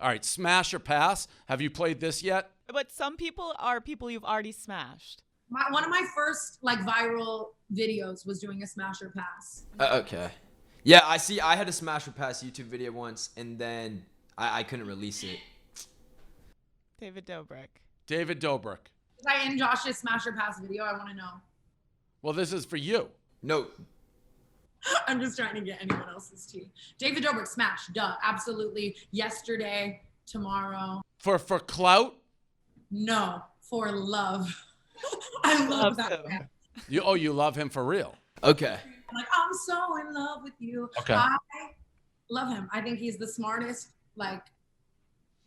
All right, smash or pass. Have you played this yet? But some people are people you've already smashed. One of my first like viral videos was doing a smash or pass. Okay. Yeah, I see. I had a smash or pass YouTube video once, and then I couldn't release it. David Dobrik. David Dobrik. Was I in Josh's smash or pass video? I want to know. Well, this is for you. No. I'm just trying to get anyone else's tea. David Dobrik, smash, duh, absolutely. Yesterday, tomorrow. For clout? No, for love. I love that man. You love him for real? Okay. I'm like, I'm so in love with you. Okay. I love him. I think he's the smartest, like,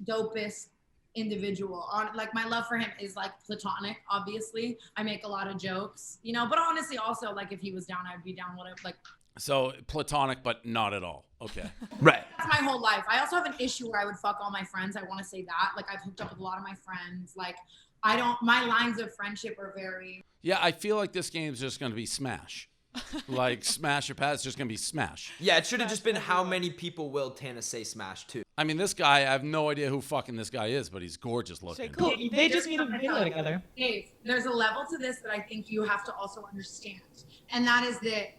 dopest individual. Like, my love for him is like platonic, obviously. I make a lot of jokes, you know, but honestly also, like, if he was down, I'd be down, whatever. Like, so platonic, but not at all. Okay. Right. that's my whole life. I also have an issue where I would fuck all my friends. I want to say that. Like, I've hooked up with a lot of my friends. Like, my lines of friendship are very. Yeah, I feel like this game's just going to be smash. Like, smash or pass, it's just going to be smash. Yeah, it should have just been how many people will Tana say smash to. I mean, this guy, I have no idea who fucking this guy is, but he's gorgeous looking. Cool. They just made a video together. Dave, there's a level to this that I think you have to also understand. And that is that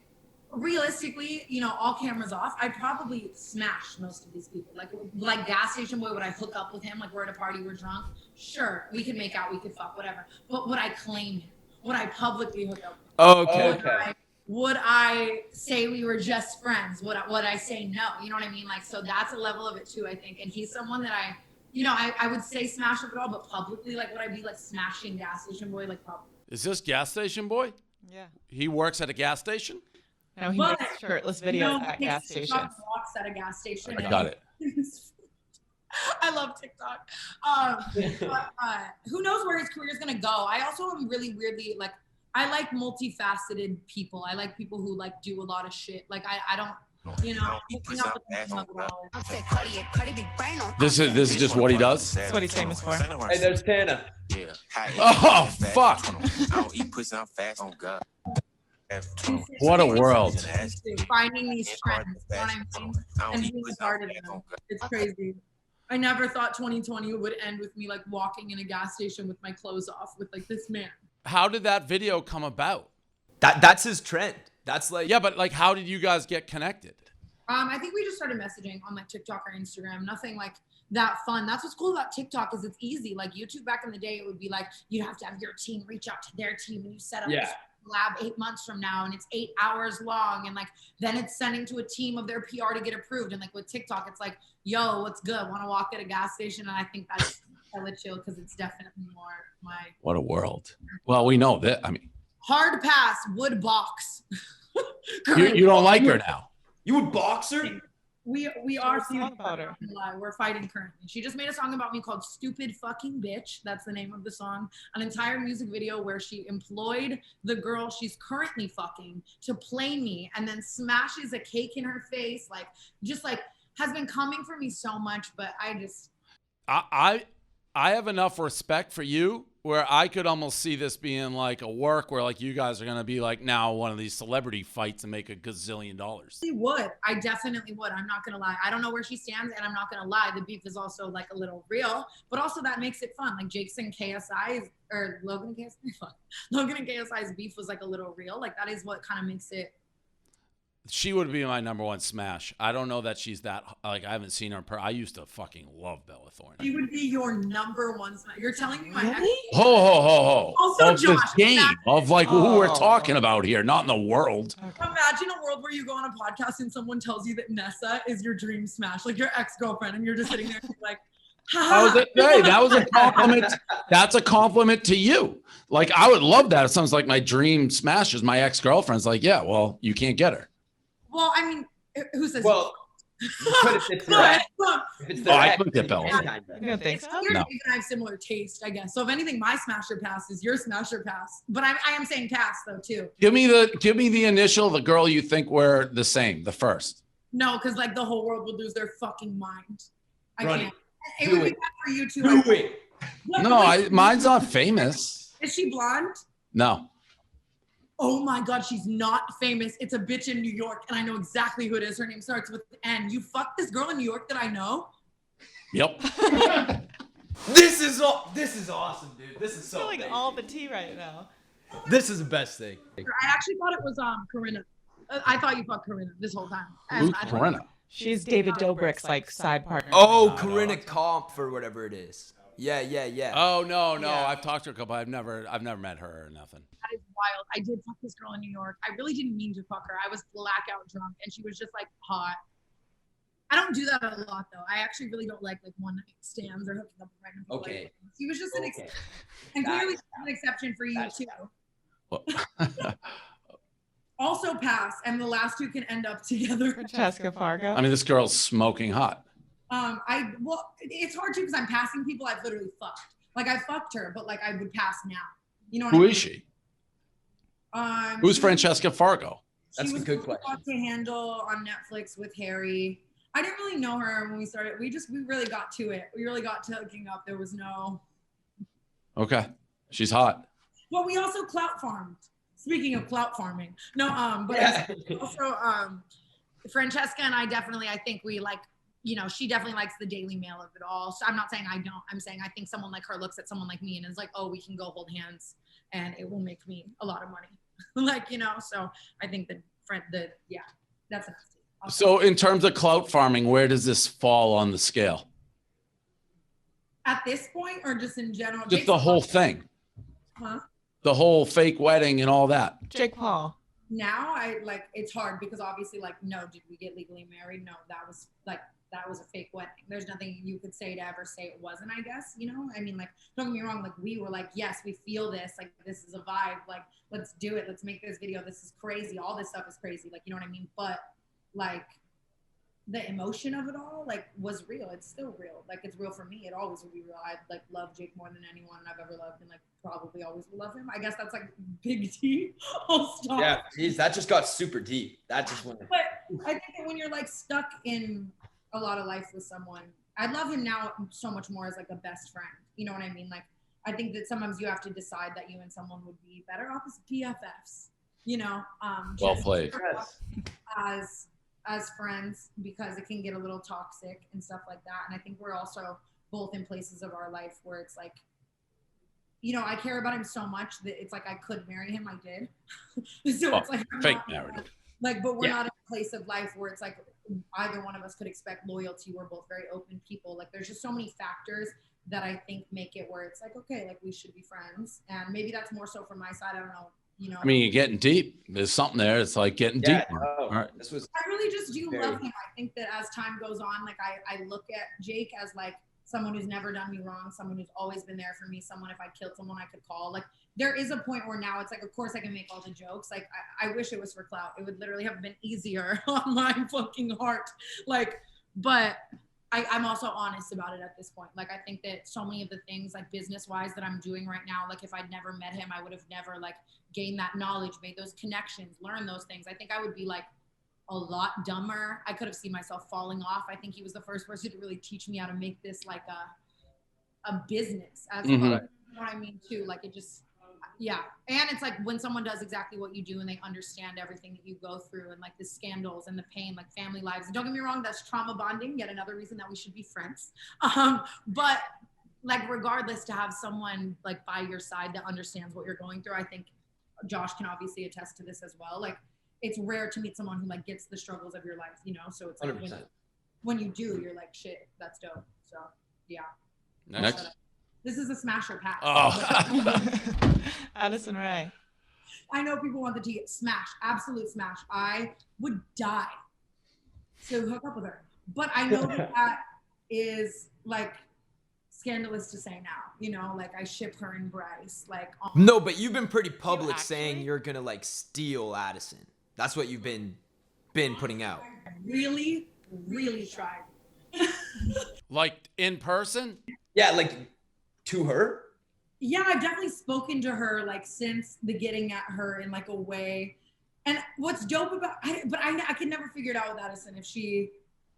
realistically, you know, all cameras off, I'd probably smash most of these people. Like gas station boy, would I hook up with him? Like, we're at a party, we're drunk. Sure, we could make out, we could fuck, whatever. But would I claim him? Would I publicly hook up with him? Okay. Would I say we were just friends? Would I say no? You know what I mean? Like, so that's a level of it too, I think. And he's someone that I would say smash up at all, but publicly, like, would I be like smashing gas station boy? Like, probably. Is this gas station boy? Yeah. He works at a gas station? No, he makes shirtless videos at gas stations. Walks at a gas station. I got it. I love TikTok. But who knows where his career is going to go? I also am really weirdly, like, I like multifaceted people. I like people who, like, do a lot of shit. Like, I don't, you know, This is just what he does? That's what he's famous for. Hey, there's Tana. Oh, fuck. What a world. Finding these trends, you know what I mean? And being a part of them. It's crazy. I never thought 2020 would end with me, like, walking in a gas station with my clothes off with, like, this man. How did that video come about? That's his trend. That's like. Yeah, but, like, how did you guys get connected? I think we just started messaging on, like, TikTok or Instagram. Nothing like that fun. That's what's cool about TikTok is it's easy. Like, YouTube back in the day, it would be like you have to have your team reach out to their team and you set up this lab 8 months from now and it's 8 hours long and, like, then it's sending to a team of their PR to get approved. And, like, with TikTok, it's like, yo, what's good? Want to walk at a gas station? And I think that's hella chill because it's definitely more my. What a world. Well, we know that. I mean, hard pass, would box. you don't like her now. You would box her? We are feuding about her. We're fighting currently. She just made a song about me called Stupid Fucking Bitch. That's the name of the song. An entire music video where she employed the girl she's currently fucking to play me and then smashes a cake in her face. Like, just like has been coming for me so much, but I have enough respect for you where I could almost see this being like a work where, like, you guys are going to be like now one of these celebrity fights and make $1 gazillion. I definitely would. I'm not going to lie. I don't know where she stands and I'm not going to lie. The beef is also, like, a little real, but also that makes it fun. Like, Jake's and KSI's or Logan and KSI's beef was, like, a little real. Like, that is what kind of makes it. She would be my #1 smash. I don't know that she's that, like, I haven't seen her. I used to fucking love Bella Thorne. She would be your #1 smash. You're telling me my ex. Ho. Also, of Josh, this game of, like, who we're talking about here, not in the world. Imagine a world where you go on a podcast and someone tells you that Nessa is your dream smash, like your ex-girlfriend, and you're just sitting there like, That was a compliment. That's a compliment to you. Like, I would love that if someone's like, my dream smash is my ex-girlfriend's like, yeah, well, you can't get her. Well, I mean, who says? Well, but if it's I looked at Bella. You don't think so? You're No. I have similar taste, I guess. So if anything, my smasher pass is your smasher pass. But I am saying pass though too. Give me the initial, the girl you think we're the same, the first. No, because, like, the whole world would lose their fucking mind. I Run can't. it. It would be bad for you too. Do it. No, mine's not famous. Is she blonde? No. Oh my God, she's not famous. It's a bitch in New York, and I know exactly who it is. Her name starts with N. You fucked this girl in New York that I know? Yep. This is awesome, dude. This is so Spilling amazing. all the tea right now. This is the best thing. I actually thought it was Corinna. I thought you fucked Corinna this whole time. Who's I thought- Corinna? She's David Dobrik's like side partner. Oh, Corinna Comp or whatever it is. Yeah. Oh no, Yeah. I've talked to her a couple. I've never met her or nothing. That is wild. I did fuck this girl in New York. I really didn't mean to fuck her. I was blackout drunk, and she was just like hot. I don't do that a lot though. I actually really don't like one night stands or hooking up with random people. Okay. Like, she was just an exception, and clearly an exception for you too. Well, Also pass, and the last two can end up together. Francesca Fargo. I mean, this girl's smoking hot. Well, it's hard too because I'm passing people I've literally fucked. Like I fucked her, but like I would pass now. You know what I Who mean? is she? Who's Francesca Fargo? That's she a was good really question. hot to handle on Netflix with Harry. I didn't really know her when we started. We really got to it. We really got to hooking up. There was no. Okay, she's hot. Well, we also clout farmed. Speaking of clout farming, no, but Yeah. also Francesca and I definitely, I think we like, you know, she definitely likes the Daily Mail of it all. So I'm not saying I don't. I'm saying I think someone like her looks at someone like me and is like, oh, we can go hold hands and it will make me a lot of money. Like, you know, so I think yeah, that's enough. So in terms of clout farming, where does this fall on the scale? At this point or just in general? Just the whole thing. Huh? The whole fake wedding and all that. Jake Paul. Now it's hard because obviously like, no, did we get legally married? No, that was a fake wedding. There's nothing you could say to ever say it wasn't, I guess, you know? I mean, like, don't get me wrong, like we were like, yes, we feel this, like this is a vibe, like let's do it, let's make this video, this is crazy, all this stuff is crazy, like, you know what I mean? But like the emotion of it all like was real. It's still real. Like it's real for me. It always will be real. I like love Jake more than anyone I've ever loved and like probably always will love him. I guess that's like big T. I'll stop. Yeah, geez, that just got super deep. That just went. But I think that when you're like stuck in a lot of life with someone, I love him now so much more as like a best friend. You know what I mean? Like I think that sometimes you have to decide that you and someone would be better off as PFFs. You know, Well just played. as friends because it can get a little toxic and stuff like that. And I think we're also both in places of our life where it's like, you know, I care about him so much that it's like I could marry him. I did. So it's like I'm Fake not- married. Like, but we're not in a place of life where it's like either one of us could expect loyalty. We're both very open people. Like there's just so many factors that I think make it where it's like, okay, like we should be friends. And maybe that's more so from my side. I don't know. You know, I mean, you're getting deep. There's something there. It's like getting deep. All right. This was I really just do Very- love him. I think that as time goes on, like I look at Jake as like someone who's never done me wrong, someone who's always been there for me, someone if I killed someone I could call. Like there is a point where now it's like, of course I can make all the jokes. Like I wish it was for clout. It would literally have been easier on my fucking heart. Like, but I'm also honest about it at this point. Like I think that so many of the things like business wise that I'm doing right now, like if I'd never met him, I would have never like gained that knowledge, made those connections, learned those things. I think I would be like a lot dumber. I could have seen myself falling off. I think he was the first person to really teach me how to make this like a business as well. You know what I mean too? Like it just, yeah. And it's like when someone does exactly what you do and they understand everything that you go through and like the scandals and the pain, like family lives. And don't get me wrong, that's trauma bonding. Yet another reason that we should be friends. But like regardless, to have someone like by your side that understands what you're going through, I think Josh can obviously attest to this as well. Like it's rare to meet someone who like gets the struggles of your life, you know? So it's like 100%. when you do, you're like, shit, that's dope. So yeah. Next. This is a smash or pass. Oh. Addison Ray. I know people want the tea. Smash, absolute smash. I would die to hook up with her. But I know that is like scandalous to say now, you know, like I ship her and Bryce, like. No, but you've been pretty public actually? saying you're gonna like steal Addison. That's what you've been putting out. I really, really tried. Like in person? Yeah, like to her. Yeah, I've definitely spoken to her like since the getting at her in like a way. And what's dope about, I could never figure it out with Addison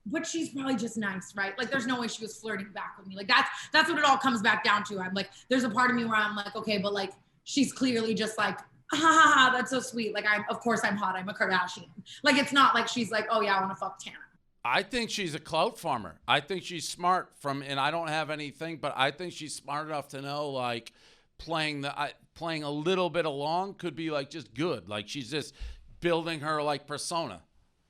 but she's probably just nice, right? Like there's no way she was flirting back with me. Like that's what it all comes back down to. I'm like, there's a part of me where I'm like, okay, but like she's clearly just like, ha, that's so sweet. Like of course I'm hot. I'm a Kardashian. Like it's not like she's like, oh yeah, I want to fuck Tana. I think she's a clout farmer. I think she's smart and I don't have anything, but I think she's smart enough to know like playing a little bit along could be like just good. Like she's just building her like persona.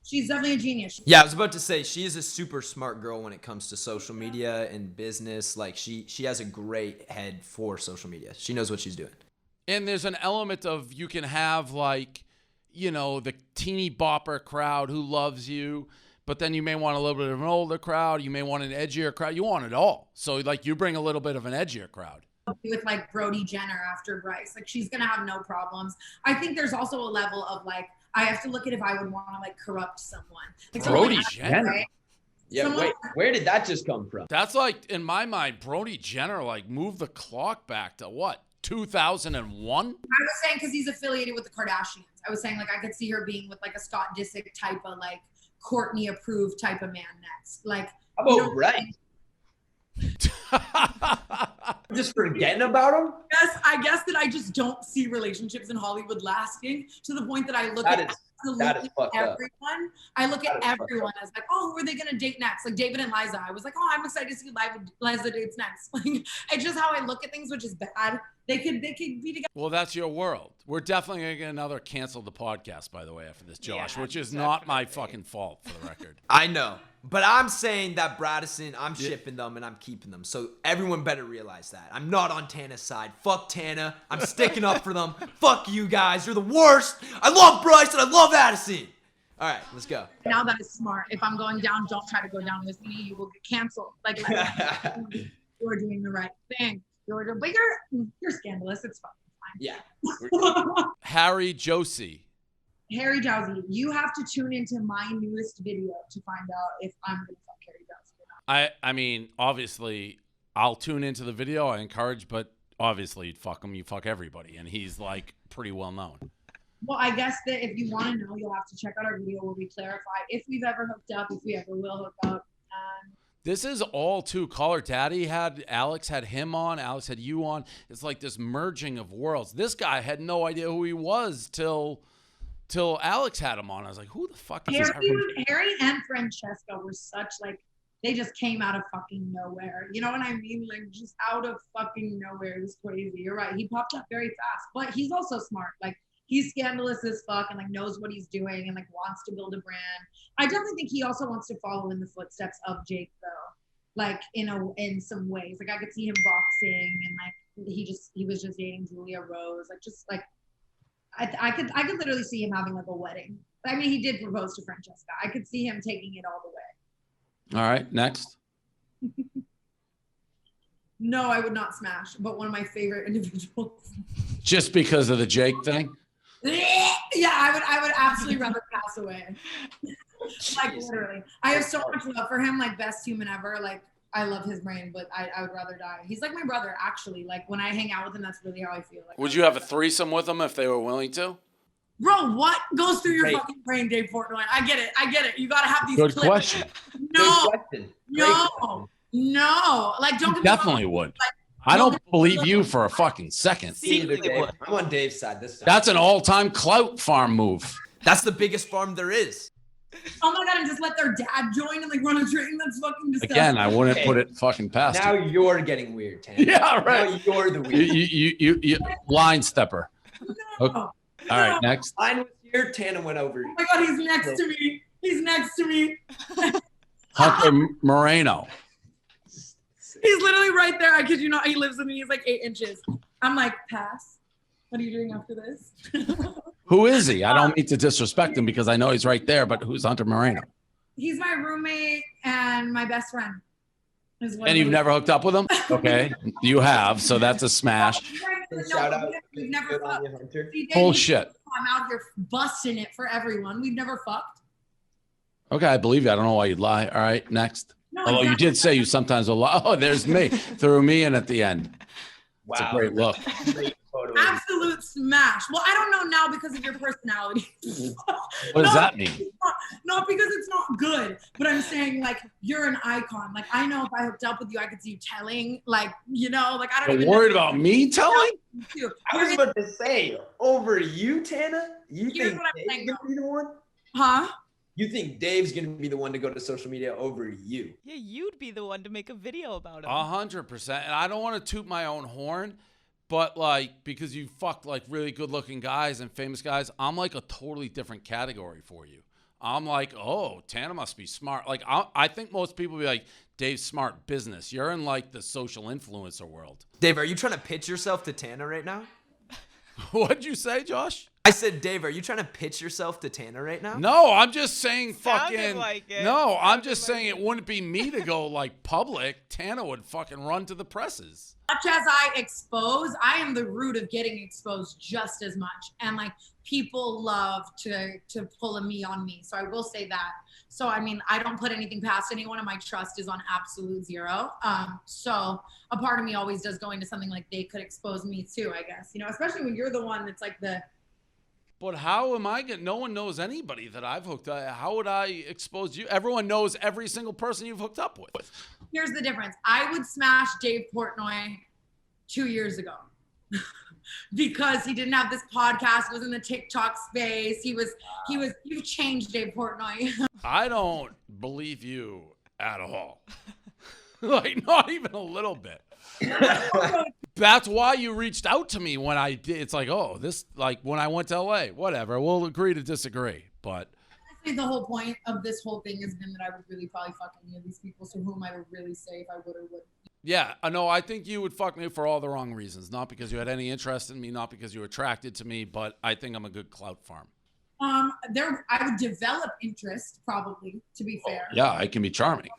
She's definitely a genius. Yeah, I was about to say she is a super smart girl when it comes to social media and business. Like she has a great head for social media. She knows what she's doing. And there's an element of you can have like, you know, the teeny bopper crowd who loves you. But then you may want a little bit of an older crowd. You may want an edgier crowd. You want it all. So, like, you bring a little bit of an edgier crowd. With, like, Brody Jenner after Bryce. Like, she's going to have no problems. I think there's also a level of, like, I have to look at if I would want to, like, corrupt someone. Like, Brody Jenner? Right? Yeah, wait, where did that just come from? That's, like, in my mind, Brody Jenner, like, moved the clock back to, what, 2001? I was saying because he's affiliated with the Kardashians. I was saying, like, I could see her being with, like, a Scott Disick type of, like, Courtney approved type of man next. Like, how about Brett? Just forgetting about him? Yes, I guess that I just don't see relationships in Hollywood lasting to the point that I look at absolutely everyone. I look at everyone as like, oh, who are they gonna date next? Like David and Liza. I was like, oh, I'm excited to see who Liza dates next. Like, it's just how I look at things, which is bad. They could be together. Well, that's your world. We're definitely gonna get another cancel the podcast, by the way, after this, Josh, which is not my fucking fault, for the record. I know, but I'm saying that Bradison, I'm shipping them and I'm keeping them. So everyone better realize that. I'm not on Tana's side. Fuck Tana. I'm sticking up for them. Fuck you guys. You're the worst. I love Bryce and I love Addison. All right, let's go. Now that is smart. If I'm going down, don't try to go down with me. You will get canceled. Like, you're doing the right thing. But you're scandalous. It's fine. Yeah. Harry JOWSEY. Harry JOWSEY, you have to tune into my newest video to find out if I'm going to fuck Harry JOWSEY or not. I mean, obviously, I'll tune into the video. I encourage, but obviously, you'd fuck him. You fuck everybody. And he's, like, pretty well known. Well, I guess that if you want to know, you'll have to check out our video where we clarify if we've ever hooked up, if we ever will hook up. This is all too color. Daddy had Alex had him on. Alex had you on. It's like this merging of worlds. This guy had no idea who he was till Alex had him on. I was like, who the fuck is this? Harry and Francesca were such like, they just came out of fucking nowhere. You know what I mean? Like just out of fucking nowhere. It was crazy. You're right. He popped up very fast, but he's also smart. Like he's scandalous as fuck and like knows what he's doing and like wants to build a brand. I definitely think he also wants to follow in the footsteps of Jake though. Like in some ways. Like I could see him boxing and like he was just dating Julia Rose. Like just like I could literally see him having like a wedding. I mean he did propose to Francesca. I could see him taking it all the way. All right, next. No, I would not smash, but one of my favorite individuals. Just because of the Jake thing? Yeah, I would absolutely rather pass away. Like literally. I have so much love for him, like best human ever. Like I love his brain, but I would rather die. He's like my brother, actually. Like when I hang out with him, that's really how I feel. Like, would you have a threesome with him if they were willing to? Bro, what goes through your fucking brain, Dave Portnoy? I get it. You gotta have these Good clips. question. No. Like don't definitely would. Like, I don't believe you for a fucking second. I'm on Dave's side this time. That's an all-time clout farm move. That's the biggest farm there is. Oh my god, and just let their dad join and like run a train. That's fucking disgusting. Again, I wouldn't put it fucking past now you. You're getting weird, Tana. Yeah, right. Now you're the weird. You line stepper. No. Okay. All right, next. Mine was here, Tana went over. Oh my god, he's next to me. Hunter Moreno. He's literally right there. I kid you not. He lives with me. He's like 8 inches. I'm like, pass. What are you doing after this? Who is he? I don't mean to disrespect him because I know he's right there, but who's Hunter Moreno? He's my roommate and my best friend. And you've never hooked up with him? Okay. You have, so that's a smash. Shout out. We've never fucked. Bullshit. I'm out here busting it for everyone. We've never fucked. Okay, I believe you. I don't know why you'd lie. All right, next. No, although you did say you sometimes will lie. Oh, there's me. Threw me in at the end. Wow. It's a great look. Great photo. Absolute smash. Well, I don't know now because of your personality. What does that mean? Not because it's not good, but I'm saying like you're an icon. Like I know if I hooked up with you, I could see you telling. Like you know, like I don't. You're even worried know. about me telling? I was about to say over you, Tana. You Here's think what I'm Dave's saying, gonna be the one? Huh? You think Dave's gonna be the one to go to social media over you? Yeah, you'd be the one to make a video about him. 100%. And I don't want to toot my own horn, but like, because you fucked like really good looking guys and famous guys, I'm like a totally different category for you. I'm like, oh, Tana must be smart. Like, I think most people be like, Dave's smart business. You're in like the social influencer world. Dave, are you trying to pitch yourself to Tana right now? What'd you say, Josh? I said, Dave, are you trying to pitch yourself to Tana right now? No, I'm just saying Sounded fucking. like it. No, I'm Sounded just like saying it wouldn't be me to go like public. Tana would fucking run to the presses. Much as I expose, I am the root of getting exposed just as much. And like people love to pull a me on me. So I will say that. So I mean, I don't put anything past anyone, and my trust is on absolute zero. So a part of me always does go into something like they could expose me too, I guess. You know, especially when you're the one that's like the. But how am I no one knows anybody that I've hooked up. How would I expose you? Everyone knows every single person you've hooked up with. Here's the difference. I would smash Dave Portnoy 2 years ago because he didn't have this podcast, was in the TikTok space. You've changed, Dave Portnoy. I don't believe you at all. Like, not even a little bit. That's why you reached out to me when I did. It's like, oh, this, like when I went to LA, whatever. We'll agree to disagree. But I think the whole point of this whole thing has been that I would really probably fuck any of these people. So whom I would really say if I would or wouldn't. yeah, no, I think you would fuck me for all the wrong reasons. Not because you had any interest in me, not because you were attracted to me, but I think I'm a good clout farm. I would develop interest probably, to be fair. Yeah, I can be charming.